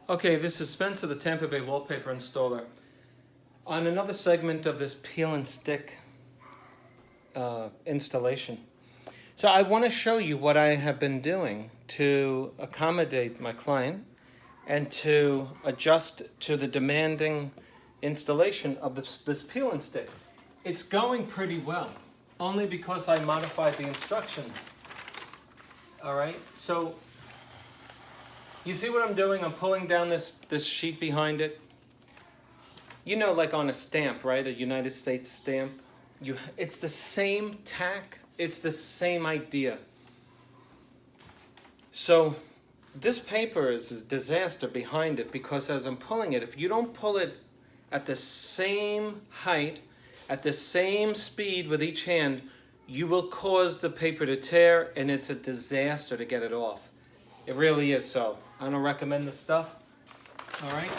Okay, this is Spencer, the Tampa Bay wallpaper installer. On another segment of this peel and stick installation. So I want to show you what I have been doing to accommodate my client and to adjust to the demanding installation of this peel and stick. It's going pretty well, only because I modified the instructions. All right, so you see what I'm doing? I'm pulling down this sheet behind it. You know, like on a stamp, right? A United States stamp. It's the same tack. It's the same idea. So this paper is a disaster behind it because as I'm pulling it, if you don't pull it at the same height, at the same speed with each hand, you will cause the paper to tear, and it's a disaster to get it off. It really is so. I don't recommend this stuff. All right?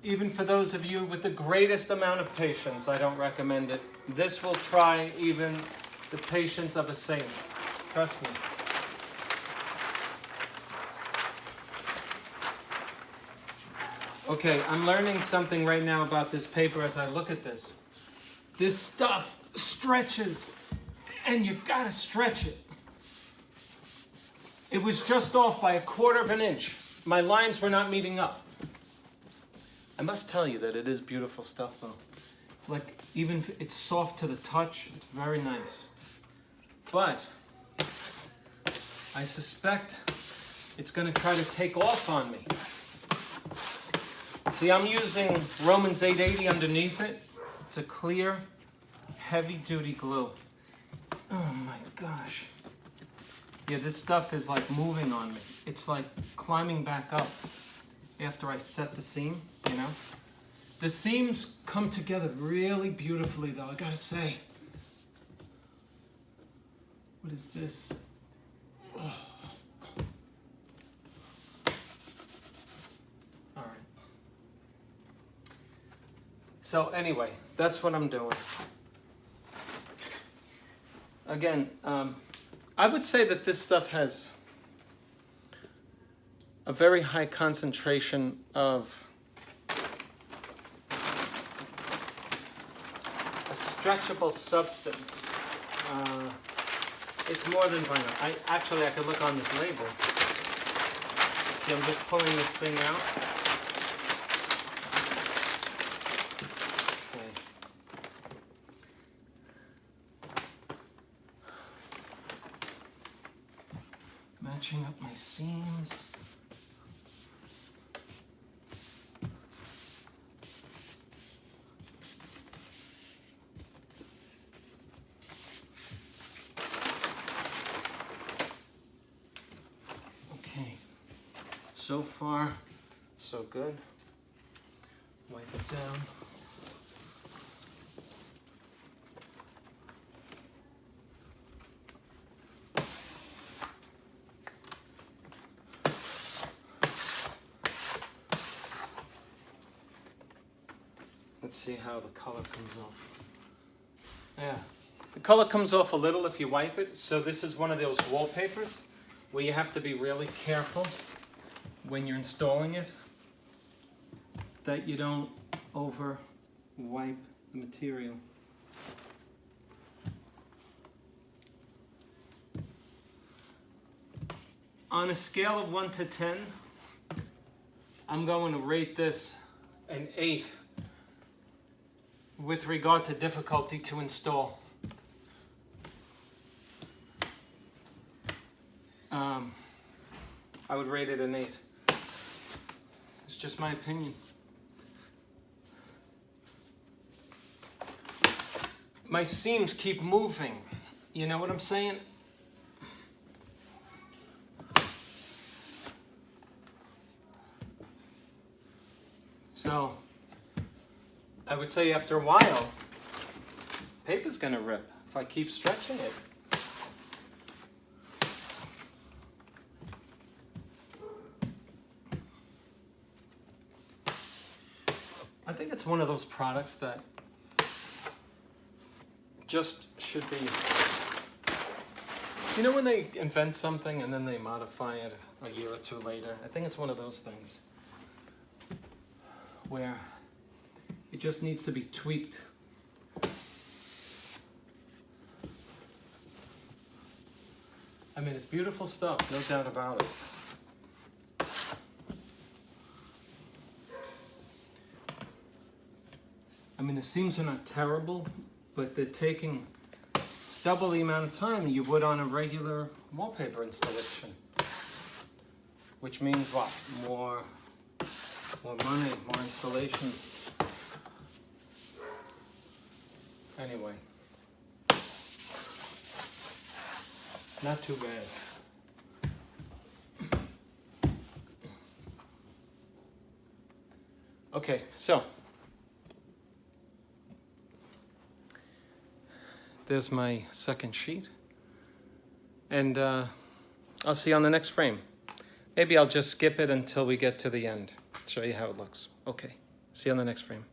Even for those of you with the greatest amount of patience, I don't recommend it. This will try even the patience of a saint. Trust me. Okay, I'm learning something right now about this paper as I look at this. This stuff stretches, and you've got to stretch it. It was just off by 1/4 of an inch. My lines were not meeting up. I must tell you that it is beautiful stuff though. Like, even it's soft to the touch, it's very nice. But I suspect it's going to try to take off on me. See, I'm using Romans 880 underneath it. It's a clear, heavy-duty glue. Oh my gosh. Yeah, this stuff is like moving on me. It's like climbing back up after I set the seam, you know? The seams come together really beautifully though, I gotta say. What is this? Oh. All right. So anyway, that's what I'm doing. Again, I would say that this stuff has a very high concentration of a stretchable substance. It's more than vinyl. I could look on this label. See, I'm just pulling this thing out. Matching up my seams. Okay, so far, so good. Wipe it down. Let's see how the color comes off. Yeah, the color comes off a little if you wipe it. So this is one of those wallpapers where you have to be really careful when you're installing it that you don't over wipe the material. On a scale of 1 to 10, I'm going to rate this an 8. With regard to difficulty to install. I would rate it an 8. It's just my opinion. My seams keep moving. You know what I'm saying? So I would say after a while, paper's gonna rip if I keep stretching it. I think it's one of those products that just should be, you know when they invent something and then they modify it a year or two later? I think it's one of those things. where it just needs to be tweaked. I mean, it's beautiful stuff, no doubt about it. I mean, the seams are not terrible, but they're taking double the amount of time you would on a regular wallpaper installation. Which means what? More money, more installation. Anyway. Not too bad. Okay, so there's my second sheet, and I'll see you on the next frame. Maybe I'll just skip it until we get to the end, show you how it looks. Okay, see you on the next frame.